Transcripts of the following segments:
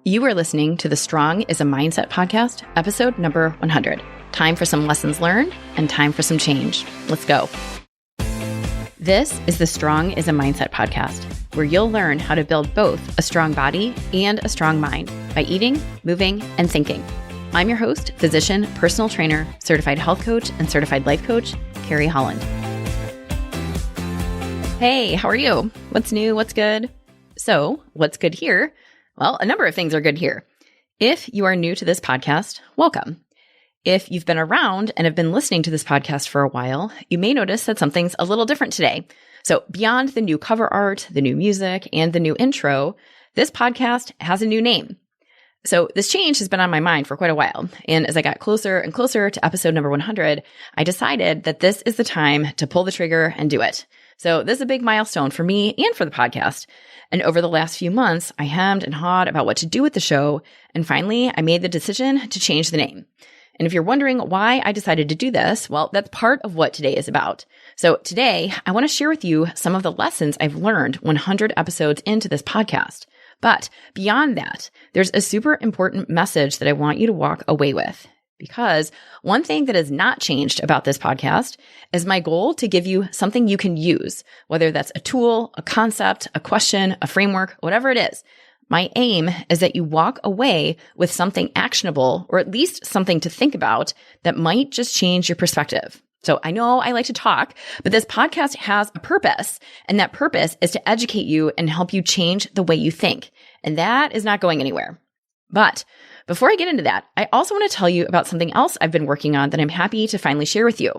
You are listening to the Strong is a Mindset podcast, episode number 100. Time for some lessons learned and time for some change. Let's go. This is the Strong is a Mindset podcast, where you'll learn how to build both a strong body and a strong mind by eating, moving, and thinking. I'm your host, physician, personal trainer, certified health coach, and certified life coach, Carrie Holland. Hey, how are you? What's new? What's good? So, what's good here? Well, a number of things are good here. If you are new to this podcast, welcome. If you've been around and have been listening to this podcast for a while, you may notice that something's a little different today. So beyond the new cover art, the new music, and the new intro, this podcast has a new name. So this change has been on my mind for quite a while. And as I got closer and closer to episode number 100, I decided that this is the time to pull the trigger and do it. So this is a big milestone for me and for the podcast. And over the last few months, I hemmed and hawed about what to do with the show. And finally, I made the decision to change the name. And if you're wondering why I decided to do this, well, that's part of what today is about. So today, I want to share with you some of the lessons I've learned 100 episodes into this podcast. But beyond that, there's a super important message that I want you to walk away with. Because one thing that has not changed about this podcast is my goal to give you something you can use, whether that's a tool, a concept, a question, a framework, whatever it is. My aim is that you walk away with something actionable, or at least something to think about that might just change your perspective. So I know I like to talk, but this podcast has a purpose, and that purpose is to educate you and help you change the way you think. And that is not going anywhere. But before I get into that, I also want to tell you about something else I've been working on that I'm happy to finally share with you.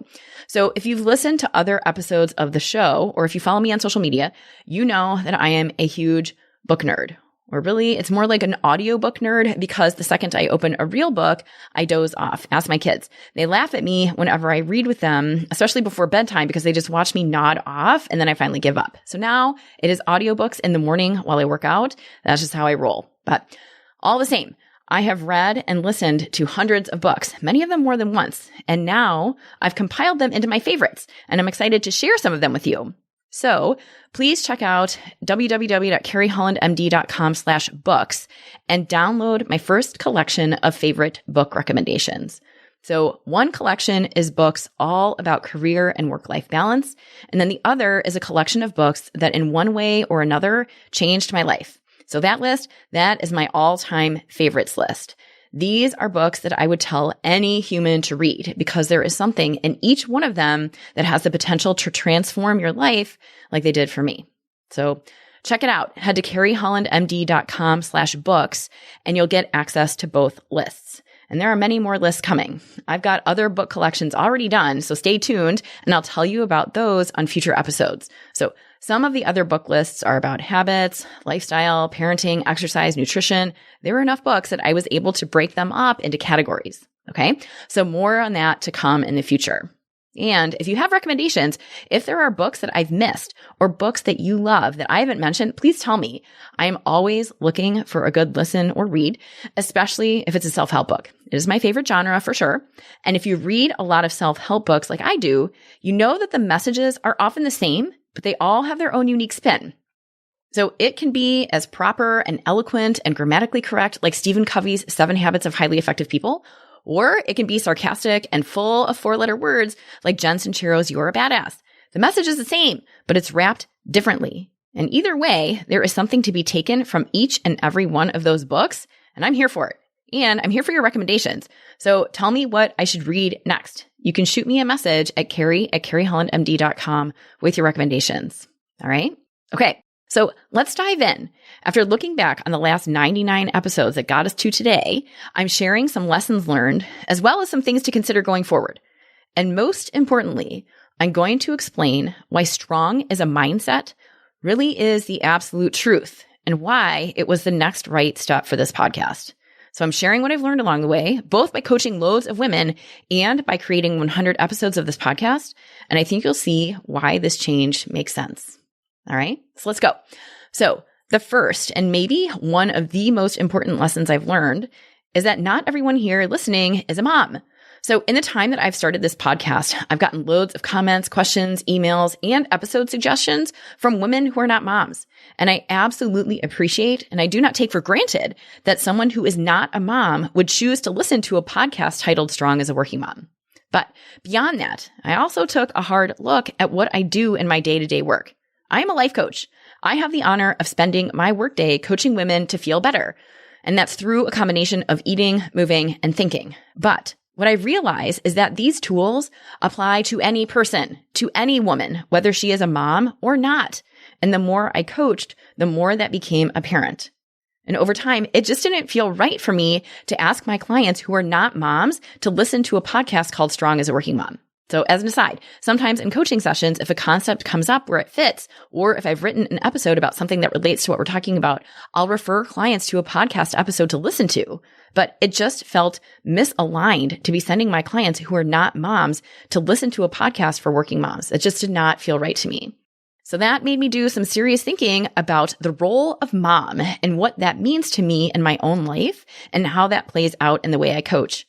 So if you've listened to other episodes of the show, or if you follow me on social media, you know that I am a huge book nerd. Or really, it's more like an audiobook nerd, because the second I open a real book, I doze off. Ask my kids. They laugh at me whenever I read with them, especially before bedtime, because they just watch me nod off and then I finally give up. So now it is audiobooks in the morning while I work out. That's just how I roll. But all the same, I have read and listened to hundreds of books, many of them more than once. And now I've compiled them into my favorites, and I'm excited to share some of them with you. So please check out www.carriehollandmd.com/books and download my first collection of favorite book recommendations. So one collection is books all about career and work-life balance. And then the other is a collection of books that in one way or another changed my life. So that list, that is my all-time favorites list. These are books that I would tell any human to read, because there is something in each one of them that has the potential to transform your life like they did for me. So check it out. Head to carriehollandmd.com/books and you'll get access to both lists. And there are many more lists coming. I've got other book collections already done, so stay tuned and I'll tell you about those on future episodes. So some of the other book lists are about habits, lifestyle, parenting, exercise, nutrition. There were enough books that I was able to break them up into categories. Okay. So more on that to come in the future. And if you have recommendations, if there are books that I've missed or books that you love that I haven't mentioned, please tell me. I am always looking for a good listen or read, especially if it's a self-help book. It is my favorite genre for sure. And if you read a lot of self-help books like I do, you know that the messages are often the same, but they all have their own unique spin. So it can be as proper and eloquent and grammatically correct like Stephen Covey's 7 Habits of Highly Effective People, or it can be sarcastic and full of 4-letter words like Jen Sincero's You're a Badass. The message is the same, but it's wrapped differently. And either way, there is something to be taken from each and every one of those books, and I'm here for it. And I'm here for your recommendations. So tell me what I should read next. You can shoot me a message at carrie@carriehollandmd.com with your recommendations. All right? Okay. So let's dive in. After looking back on the last 99 episodes that got us to today, I'm sharing some lessons learned as well as some things to consider going forward. And most importantly, I'm going to explain why strong as a mindset really is the absolute truth and why it was the next right step for this podcast. So I'm sharing what I've learned along the way, both by coaching loads of women and by creating 100 episodes of this podcast. And I think you'll see why this change makes sense. All right, so let's go. So the first and maybe one of the most important lessons I've learned is that not everyone here listening is a mom. So in the time that I've started this podcast, I've gotten loads of comments, questions, emails, and episode suggestions from women who are not moms. And I absolutely appreciate, and I do not take for granted, that someone who is not a mom would choose to listen to a podcast titled Strong as a Working Mom. But beyond that, I also took a hard look at what I do in my day-to-day work. I am a life coach. I have the honor of spending my workday coaching women to feel better. And that's through a combination of eating, moving, and thinking. But what I realize is that these tools apply to any person, to any woman, whether she is a mom or not. And the more I coached, the more that became apparent. And over time, it just didn't feel right for me to ask my clients who are not moms to listen to a podcast called Strong as a Working Mom. So as an aside, sometimes in coaching sessions, if a concept comes up where it fits, or if I've written an episode about something that relates to what we're talking about, I'll refer clients to a podcast episode to listen to. But it just felt misaligned to be sending my clients who are not moms to listen to a podcast for working moms. It just did not feel right to me. So that made me do some serious thinking about the role of mom and what that means to me in my own life and how that plays out in the way I coach.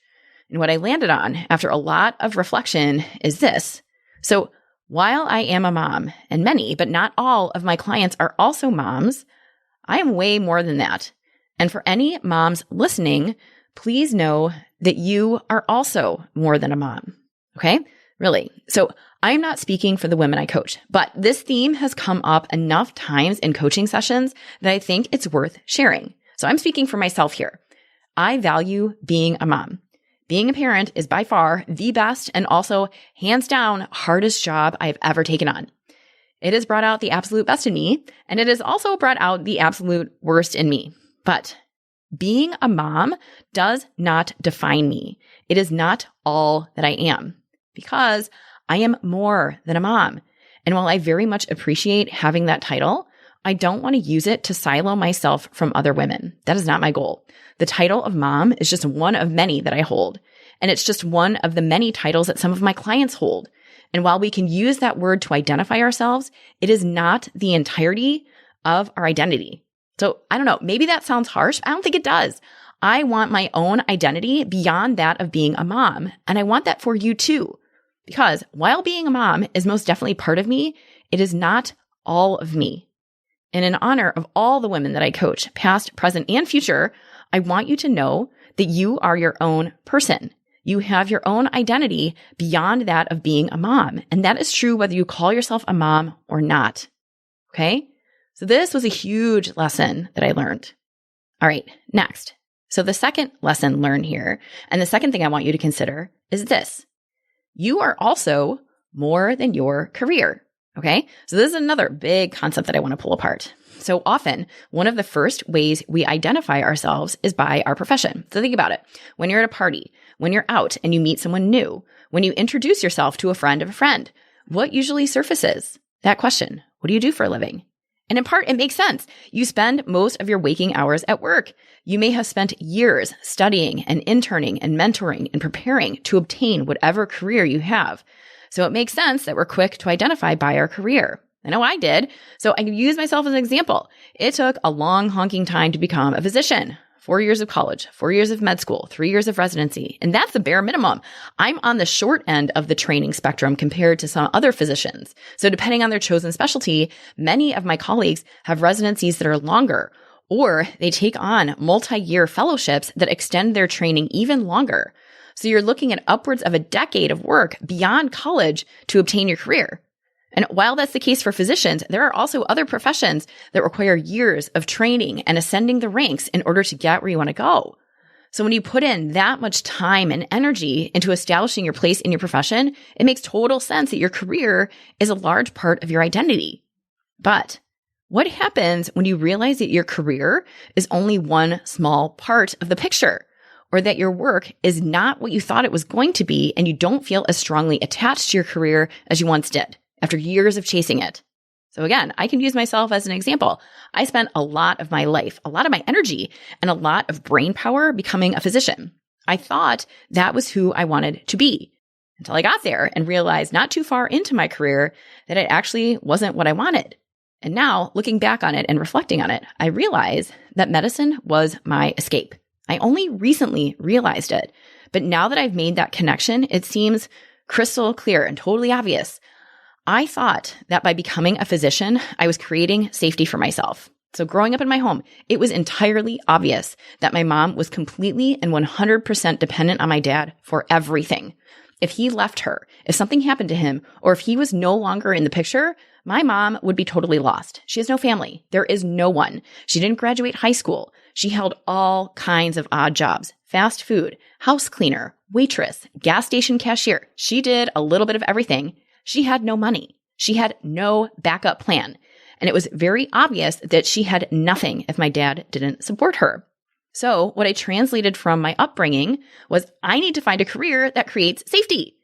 And what I landed on after a lot of reflection is this. So while I am a mom, and many, but not all of my clients are also moms, I am way more than that. And for any moms listening, please know that you are also more than a mom. Okay? Really. So I'm not speaking for the women I coach, but this theme has come up enough times in coaching sessions that I think it's worth sharing. So I'm speaking for myself here. I value being a mom. Being a parent is by far the best and also hands down hardest job I have ever taken on. It has brought out the absolute best in me, and it has also brought out the absolute worst in me. But being a mom does not define me. It is not all that I am, because I am more than a mom. And while I very much appreciate having that title, I don't want to use it to silo myself from other women. That is not my goal. The title of mom is just one of many that I hold. And it's just one of the many titles that some of my clients hold. And while we can use that word to identify ourselves, it is not the entirety of our identity. So I don't know, maybe that sounds harsh. I don't think it does. I want my own identity beyond that of being a mom. And I want that for you too. Because while being a mom is most definitely part of me, it is not all of me. And in honor of all the women that I coach, past, present, and future, I want you to know that you are your own person. You have your own identity beyond that of being a mom. And that is true whether you call yourself a mom or not. Okay? So this was a huge lesson that I learned. All right, next. So the second lesson learned here, and the second thing I want you to consider is this. You are also more than your career. Okay. So this is another big concept that I want to pull apart. So often, one of the first ways we identify ourselves is by our profession. So think about it. When you're at a party, when you're out and you meet someone new, when you introduce yourself to a friend of a friend, what usually surfaces? That question, what do you do for a living? And in part, it makes sense. You spend most of your waking hours at work. You may have spent years studying and interning and mentoring and preparing to obtain whatever career you have. So it makes sense that we're quick to identify by our career. I know I did. So I can use myself as an example. It took a long honking time to become a physician. 4 years of college, 4 years of med school, 3 years of residency. And that's the bare minimum. I'm on the short end of the training spectrum compared to some other physicians. So depending on their chosen specialty, many of my colleagues have residencies that are longer, or they take on multi-year fellowships that extend their training even longer. So you're looking at upwards of a decade of work beyond college to obtain your career. And while that's the case for physicians, there are also other professions that require years of training and ascending the ranks in order to get where you want to go. So when you put in that much time and energy into establishing your place in your profession, it makes total sense that your career is a large part of your identity. But what happens when you realize that your career is only one small part of the picture? Or that your work is not what you thought it was going to be and you don't feel as strongly attached to your career as you once did after years of chasing it? So again, I can use myself as an example. I spent a lot of my life, a lot of my energy, and a lot of brain power becoming a physician. I thought that was who I wanted to be until I got there and realized not too far into my career that it actually wasn't what I wanted. And now, looking back on it and reflecting on it, I realize that medicine was my escape. I only recently realized it, But now that I've made that connection, it seems crystal clear and totally obvious. I thought that by becoming a physician, I was creating safety for myself. So growing up in my home, it was entirely obvious that my mom was completely and 100% dependent on my dad for everything. If he left her, if something happened to him, or if he was no longer in the picture, my mom would be totally lost. She has no family. There is no one. She didn't graduate high school. She held all kinds of odd jobs: fast food, house cleaner, waitress, gas station cashier. She did a little bit of everything. She had no money. She had no backup plan. And it was very obvious that she had nothing if my dad didn't support her. So what I translated from my upbringing was, I need to find a career that creates safety.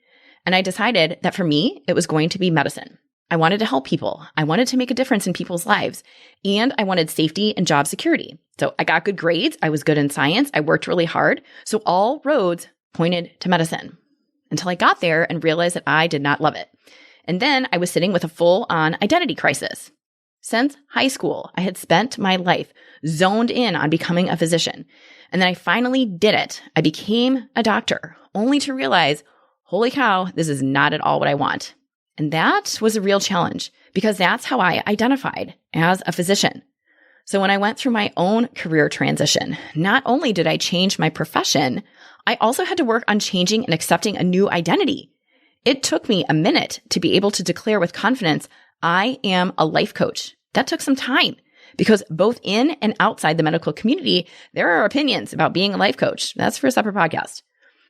And I decided that for me, it was going to be medicine. I wanted to help people. I wanted to make a difference in people's lives. And I wanted safety and job security. So I got good grades. I was good in science. I worked really hard. So all roads pointed to medicine until I got there and realized that I did not love it. And then I was sitting with a full-on identity crisis. Since high school, I had spent my life zoned in on becoming a physician. And then I finally did it. I became a doctor, only to realize, holy cow, this is not at all what I want. And that was a real challenge because that's how I identified as a physician. So when I went through my own career transition, not only did I change my profession, I also had to work on changing and accepting a new identity. It took me a minute to be able to declare with confidence, I am a life coach. That took some time because both in and outside the medical community, there are opinions about being a life coach. That's for a separate podcast.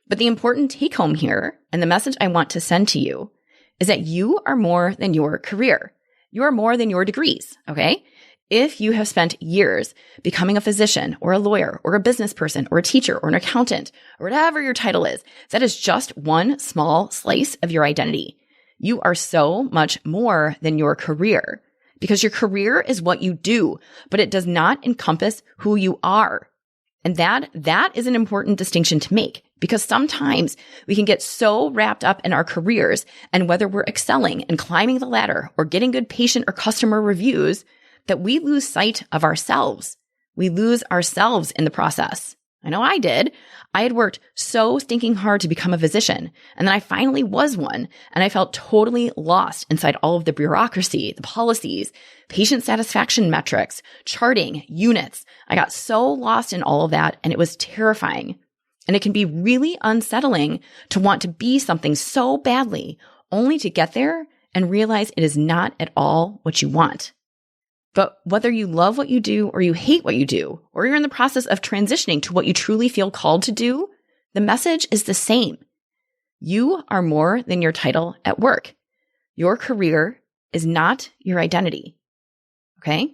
But the important take home here, and the message I want to send to you, is that you are more than your career. You are more than your degrees, okay? If you have spent years becoming a physician or a lawyer or a business person or a teacher or an accountant or whatever your title is, that is just one small slice of your identity. You are so much more than your career because your career is what you do, but it does not encompass who you are. And that is an important distinction to make because sometimes we can get so wrapped up in our careers and whether we're excelling and climbing the ladder or getting good patient or customer reviews that we lose sight of ourselves. We lose ourselves in the process. I know I did. I had worked so stinking hard to become a physician, and then I finally was one, and I felt totally lost inside all of the bureaucracy, the policies, patient satisfaction metrics, charting, units. I got so lost in all of that, and it was terrifying. And it can be really unsettling to want to be something so badly, only to get there and realize it is not at all what you want. But whether you love what you do or you hate what you do, or you're in the process of transitioning to what you truly feel called to do, the message is the same. You are more than your title at work. Your career is not your identity. Okay?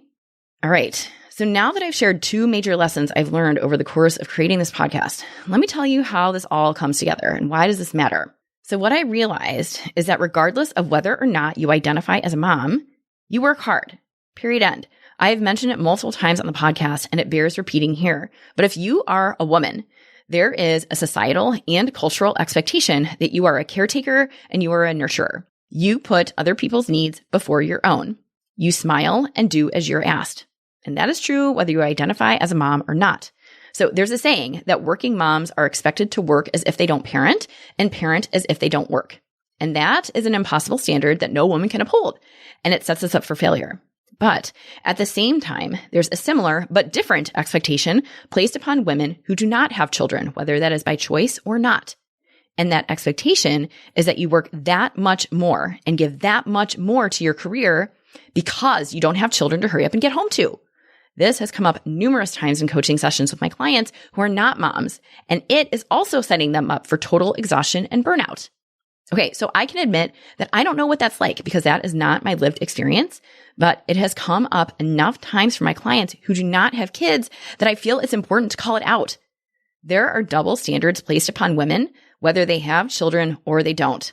All right. So now that I've shared two major lessons I've learned over the course of creating this podcast, let me tell you how this all comes together and why does this matter? So what I realized is that regardless of whether or not you identify as a mom, you work hard. Period end. I have mentioned it multiple times on the podcast and it bears repeating here. But if you are a woman, there is a societal and cultural expectation that you are a caretaker and you are a nurturer. You put other people's needs before your own. You smile and do as you're asked. And that is true whether you identify as a mom or not. So there's a saying that working moms are expected to work as if they don't parent and parent as if they don't work. And that is an impossible standard that no woman can uphold. And it sets us up for failure. But at the same time, there's a similar but different expectation placed upon women who do not have children, whether that is by choice or not. And that expectation is that you work that much more and give that much more to your career because you don't have children to hurry up and get home to. This has come up numerous times in coaching sessions with my clients who are not moms, and it is also setting them up for total exhaustion and burnout. Okay, so I can admit that I don't know what that's like because that is not my lived experience, but it has come up enough times for my clients who do not have kids that I feel it's important to call it out. There are double standards placed upon women, whether they have children or they don't.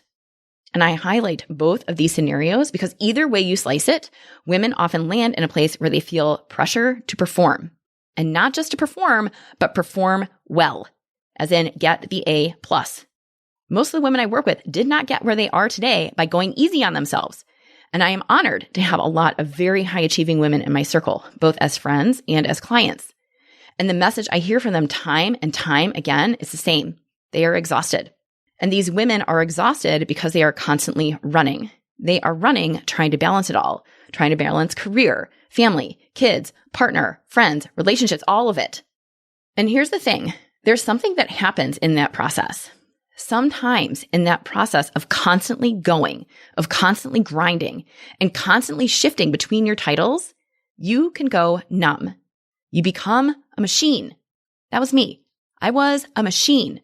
And I highlight both of these scenarios because either way you slice it, women often land in a place where they feel pressure to perform. And not just to perform, but perform well, as in get the A+. Most of the women I work with did not get where they are today by going easy on themselves. And I am honored to have a lot of very high achieving women in my circle, both as friends and as clients. And the message I hear from them time and time again is the same. They are exhausted. And these women are exhausted because they are constantly running. They are running, trying to balance it all, trying to balance career, family, kids, partner, friends, relationships, all of it. And here's the thing. There's something that happens in that process. Sometimes in that process of constantly going, of constantly grinding, and constantly shifting between your titles, you can go numb. You become a machine. That was me. I was a machine.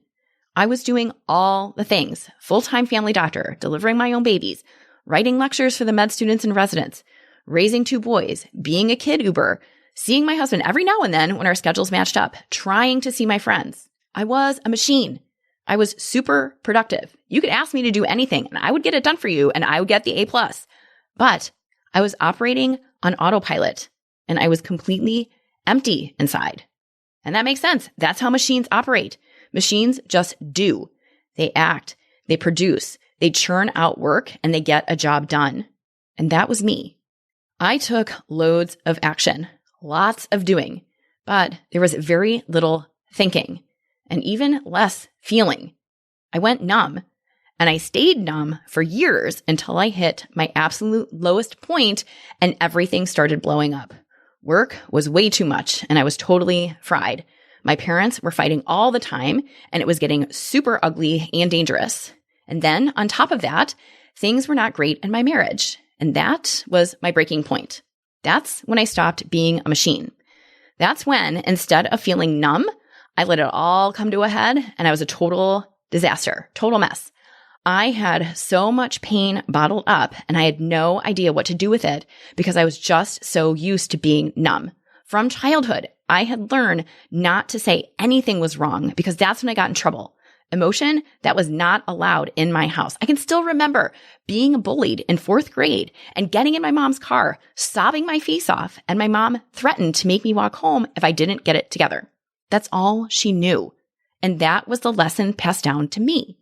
I was doing all the things, full-time family doctor, delivering my own babies, writing lectures for the med students and residents, raising 2 boys, being a kid Uber, seeing my husband every now and then when our schedules matched up, trying to see my friends. I was a machine. I was super productive. You could ask me to do anything and I would get it done for you and I would get the A+. But I was operating on autopilot and I was completely empty inside. And that makes sense. That's how machines operate. Machines just do. They act, they produce, they churn out work, and they get a job done. And that was me. I took loads of action, lots of doing, but there was very little thinking and even less feeling. I went numb, and I stayed numb for years until I hit my absolute lowest point and everything started blowing up. Work was way too much, and I was totally fried. My parents were fighting all the time, and it was getting super ugly and dangerous. And then, on top of that, things were not great in my marriage. And that was my breaking point. That's when I stopped being a machine. That's when, instead of feeling numb, I let it all come to a head, and I was a total disaster, total mess. I had so much pain bottled up, and I had no idea what to do with it because I was just so used to being numb. From childhood, I had learned not to say anything was wrong because that's when I got in trouble. Emotion, that was not allowed in my house. I can still remember being bullied in 4th grade and getting in my mom's car, sobbing my face off, and my mom threatened to make me walk home if I didn't get it together. That's all she knew. And that was the lesson passed down to me.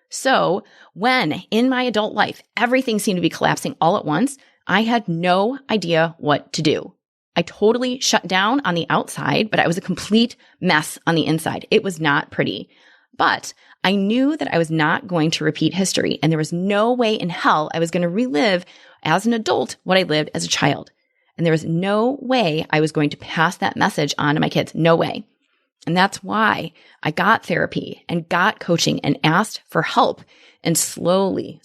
So when in my adult life, everything seemed to be collapsing all at once, I had no idea what to do. I totally shut down on the outside, but I was a complete mess on the inside. It was not pretty. But I knew that I was not going to repeat history, and there was no way in hell I was going to relive as an adult what I lived as a child. And there was no way I was going to pass that message on to my kids. No way. And that's why I got therapy and got coaching and asked for help and slowly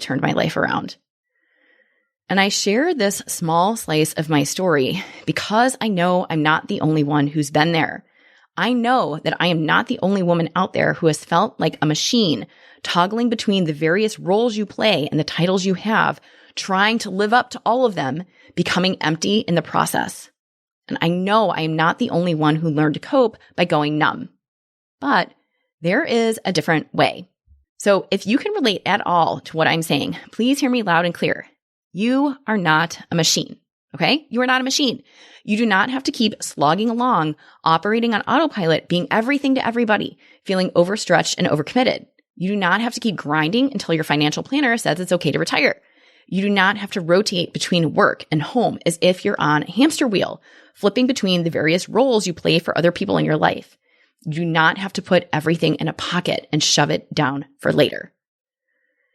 turned my life around. And I share this small slice of my story because I know I'm not the only one who's been there. I know that I am not the only woman out there who has felt like a machine, toggling between the various roles you play and the titles you have, trying to live up to all of them, becoming empty in the process. And I know I am not the only one who learned to cope by going numb. But there is a different way. So if you can relate at all to what I'm saying, please hear me loud and clear. You are not a machine, okay? You are not a machine. You do not have to keep slogging along, operating on autopilot, being everything to everybody, feeling overstretched and overcommitted. You do not have to keep grinding until your financial planner says it's okay to retire. You do not have to rotate between work and home as if you're on a hamster wheel, flipping between the various roles you play for other people in your life. You do not have to put everything in a pocket and shove it down for later.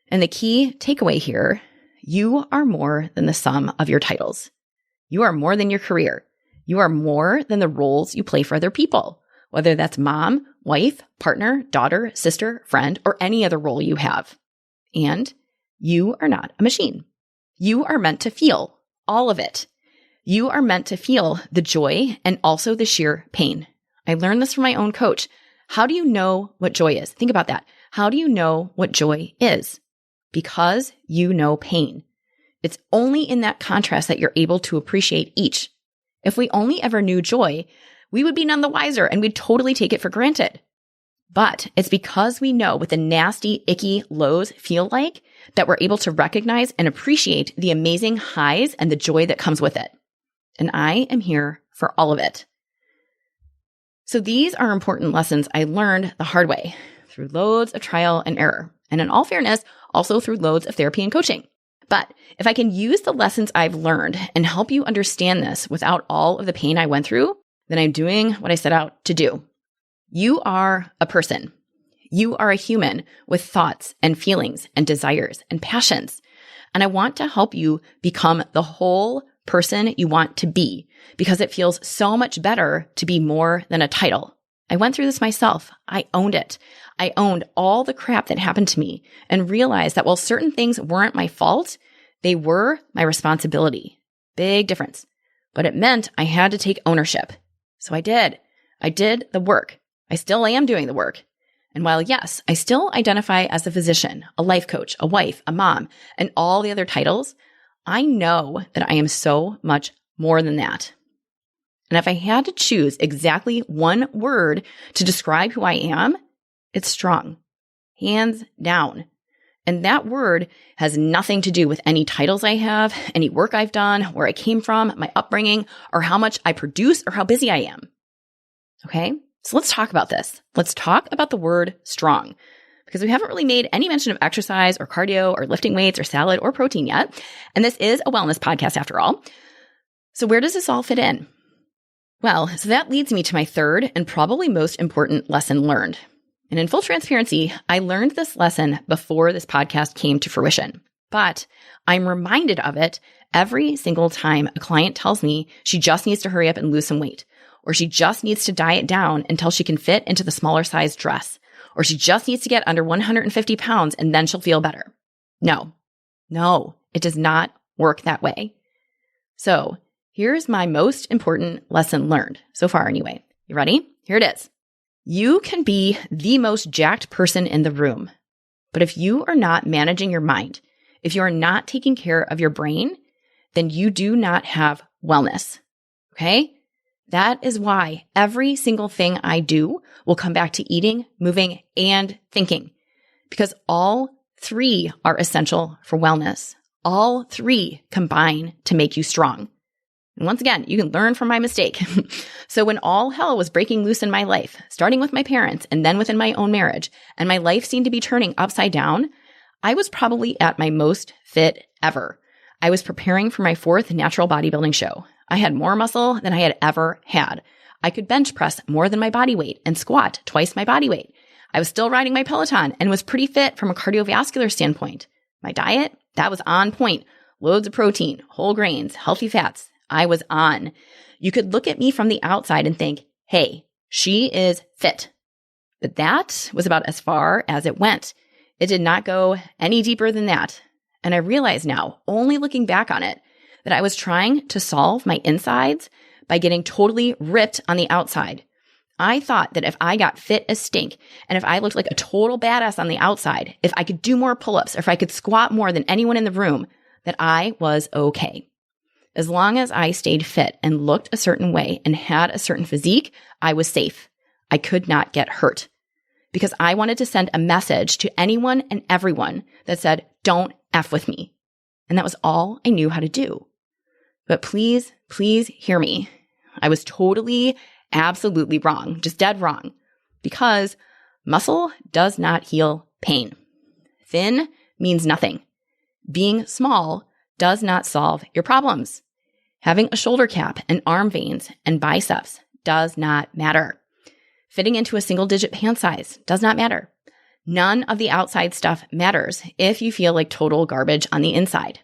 And the key takeaway here, you are more than the sum of your titles. You are more than your career. You are more than the roles you play for other people, whether that's mom, wife, partner, daughter, sister, friend, or any other role you have. And you are not a machine. You are meant to feel all of it. You are meant to feel the joy and also the sheer pain. I learned this from my own coach. How do you know what joy is? Think about that. How do you know what joy is? Because you know pain. It's only in that contrast that you're able to appreciate each. If we only ever knew joy, we would be none the wiser and we'd totally take it for granted. But it's because we know what the nasty, icky lows feel like that we're able to recognize and appreciate the amazing highs and the joy that comes with it. And I am here for all of it. So these are important lessons I learned the hard way through loads of trial and error. And in all fairness, also through loads of therapy and coaching. But if I can use the lessons I've learned and help you understand this without all of the pain I went through, then I'm doing what I set out to do. You are a person. You are a human with thoughts and feelings and desires and passions. And I want to help you become the whole person you want to be because it feels so much better to be more than a title. I went through this myself. I owned it. I owned all the crap that happened to me and realized that while certain things weren't my fault, they were my responsibility. Big difference. But it meant I had to take ownership. So I did. I did the work. I still am doing the work. And while yes, I still identify as a physician, a life coach, a wife, a mom, and all the other titles, I know that I am so much more than that. And if I had to choose exactly one word to describe who I am, it's strong. Hands down. And that word has nothing to do with any titles I have, any work I've done, where I came from, my upbringing, or how much I produce or how busy I am. Okay? So let's talk about this. Let's talk about the word strong, because we haven't really made any mention of exercise or cardio or lifting weights or salad or protein yet. And this is a wellness podcast after all. So where does this all fit in? Well, so that leads me to my third and probably most important lesson learned. And in full transparency, I learned this lesson before this podcast came to fruition, but I'm reminded of it every single time a client tells me she just needs to hurry up and lose some weight, or she just needs to diet down until she can fit into the smaller size dress, or she just needs to get under 150 pounds and then she'll feel better. No, it does not work that way. So here's my most important lesson learned so far anyway. You ready? Here it is. You can be the most jacked person in the room, but if you are not managing your mind, if you are not taking care of your brain, then you do not have wellness. Okay? That is why every single thing I do will come back to eating, moving, and thinking, because all three are essential for wellness. All three combine to make you strong. And once again, you can learn from my mistake. So when all hell was breaking loose in my life, starting with my parents and then within my own marriage, and my life seemed to be turning upside down, I was probably at my most fit ever. I was preparing for my 4th natural bodybuilding show. I had more muscle than I had ever had. I could bench press more than my body weight and squat twice my body weight. I was still riding my Peloton and was pretty fit from a cardiovascular standpoint. My diet, that was on point. Loads of protein, whole grains, healthy fats. I was on. You could look at me from the outside and think, hey, she is fit. But that was about as far as it went. It did not go any deeper than that. And I realize now, only looking back on it, that I was trying to solve my insides by getting totally ripped on the outside. I thought that if I got fit as stink, and if I looked like a total badass on the outside, if I could do more pull-ups, or if I could squat more than anyone in the room, that I was okay. As long as I stayed fit and looked a certain way and had a certain physique, I was safe. I could not get hurt. Because I wanted to send a message to anyone and everyone that said, don't F with me. And that was all I knew how to do. But please hear me. I was totally, absolutely wrong, just dead wrong. Because muscle does not heal pain. Thin means nothing. Being small does not solve your problems. Having a shoulder cap and arm veins and biceps does not matter. Fitting into a single-digit pant size does not matter. None of the outside stuff matters if you feel like total garbage on the inside.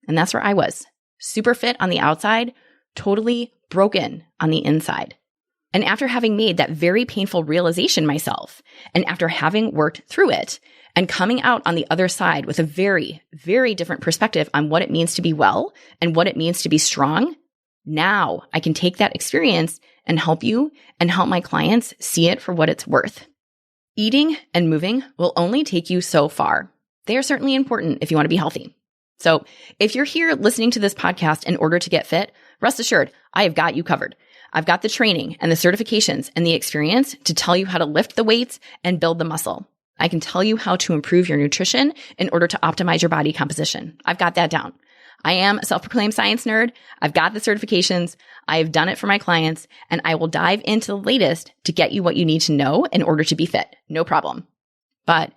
And that's where I was. Super fit on the outside, totally broken on the inside. And after having made that very painful realization myself, and after having worked through it, and coming out on the other side with a very, very different perspective on what it means to be well and what it means to be strong, now I can take that experience and help you and help my clients see it for what it's worth. Eating and moving will only take you so far. They are certainly important if you want to be healthy. So if you're here listening to this podcast in order to get fit, rest assured, I have got you covered. I've got the training and the certifications and the experience to tell you how to lift the weights and build the muscle. I can tell you how to improve your nutrition in order to optimize your body composition. I've got that down. I am a self-proclaimed science nerd. I've got the certifications. I have done it for my clients, and I will dive into the latest to get you what you need to know in order to be fit. No problem. But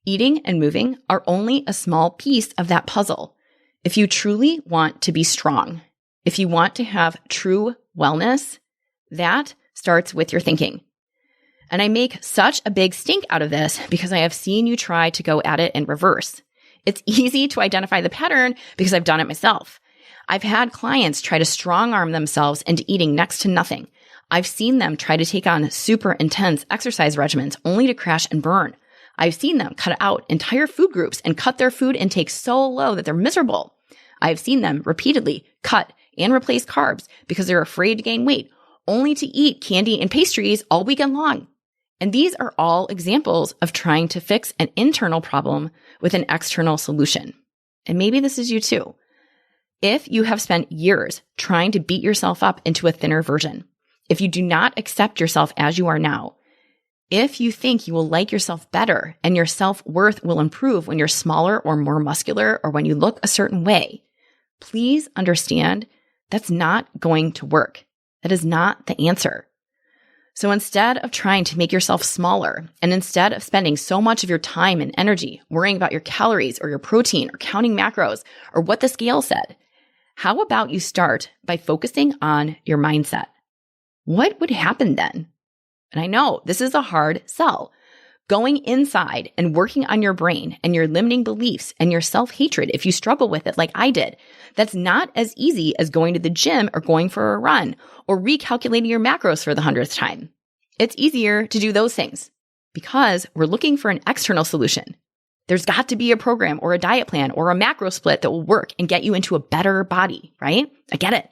eating and moving are only a small piece of that puzzle. If you truly want to be strong, if you want to have true wellness, that starts with your thinking. And I make such a big stink out of this because I have seen you try to go at it in reverse. It's easy to identify the pattern because I've done it myself. I've had clients try to strong arm themselves into eating next to nothing. I've seen them try to take on super intense exercise regimens only to crash and burn. I've seen them cut out entire food groups and cut their food intake so low that they're miserable. I've seen them repeatedly cut and replace carbs because they're afraid to gain weight, only to eat candy and pastries all weekend long. And these are all examples of trying to fix an internal problem with an external solution. And maybe this is you too. If you have spent years trying to beat yourself up into a thinner version, if you do not accept yourself as you are now, if you think you will like yourself better and your self-worth will improve when you're smaller or more muscular or when you look a certain way, please understand that's not going to work. That is not the answer. So instead of trying to make yourself smaller, and instead of spending so much of your time and energy worrying about your calories or your protein or counting macros or what the scale said, how about you start by focusing on your mindset? What would happen then? And I know this is a hard sell. Going inside and working on your brain and your limiting beliefs and your self-hatred, if you struggle with it like I did, that's not as easy as going to the gym or going for a run or recalculating your macros for the 100th time. It's easier to do those things because we're looking for an external solution. There's got to be a program or a diet plan or a macro split that will work and get you into a better body, right? I get it.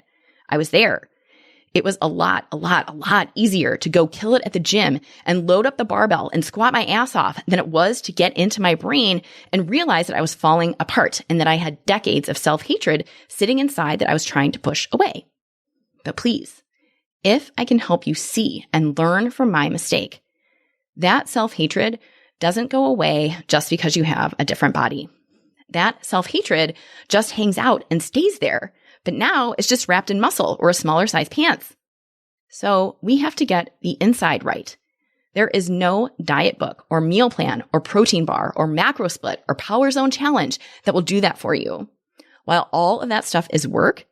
I was there. It was a lot easier to go kill it at the gym and load up the barbell and squat my ass off than it was to get into my brain and realize that I was falling apart and that I had decades of self-hatred sitting inside that I was trying to push away. But please, if I can help you see and learn from my mistake, that self-hatred doesn't go away just because you have a different body. That self-hatred just hangs out and stays there. But now it's just wrapped in muscle or a smaller size pants. So we have to get the inside right. There is no diet book or meal plan or protein bar or macro split or power zone challenge that will do that for you. While all of that stuff is work,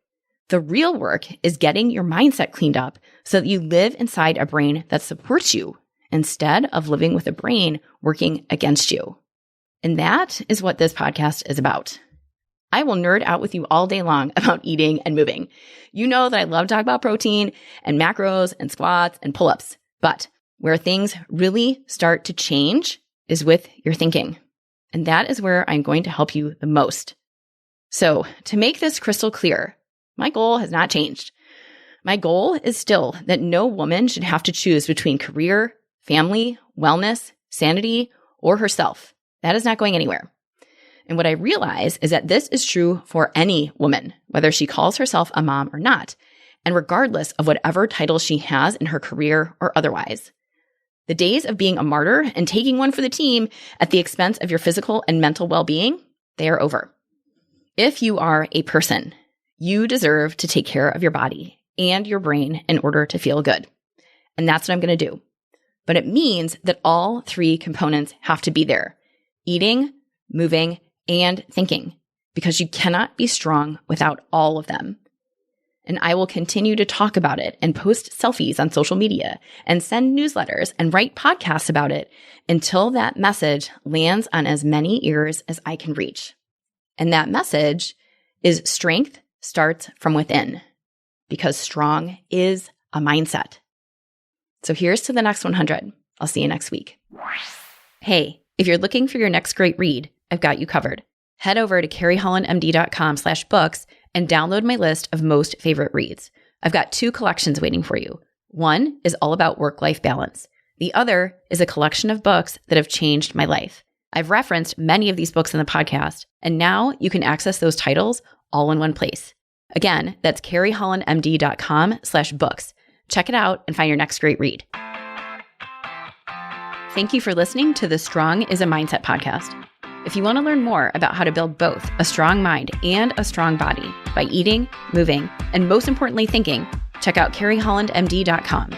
the real work is getting your mindset cleaned up so that you live inside a brain that supports you instead of living with a brain working against you. And that is what this podcast is about. I will nerd out with you all day long about eating and moving. You know that I love to talk about protein and macros and squats and pull-ups. But where things really start to change is with your thinking. And that is where I'm going to help you the most. So to make this crystal clear, my goal has not changed. My goal is still that no woman should have to choose between career, family, wellness, sanity, or herself. That is not going anywhere. And what I realize is that this is true for any woman, whether she calls herself a mom or not, and regardless of whatever title she has in her career or otherwise. The days of being a martyr and taking one for the team at the expense of your physical and mental well-being, they are over. If you are a person, you deserve to take care of your body and your brain in order to feel good. And that's what I'm going to do. But it means that all three components have to be there: eating, moving, and thinking, because you cannot be strong without all of them. And I will continue to talk about it and post selfies on social media and send newsletters and write podcasts about it until that message lands on as many ears as I can reach. And that message is strength starts from within, because strong is a mindset. So here's to the next 100. I'll see you next week. Hey, if you're looking for your next great read, I've got you covered. Head over to carriehollandmd.com/books and download my list of most favorite reads. I've got 2 collections waiting for you. One is all about work-life balance. The other is a collection of books that have changed my life. I've referenced many of these books in the podcast, and now you can access those titles all in one place. Again, that's carriehollandmd.com/books. Check it out and find your next great read. Thank you for listening to the Strong is a Mindset podcast. If you want to learn more about how to build both a strong mind and a strong body by eating, moving, and most importantly, thinking, check out carriehollandmd.com.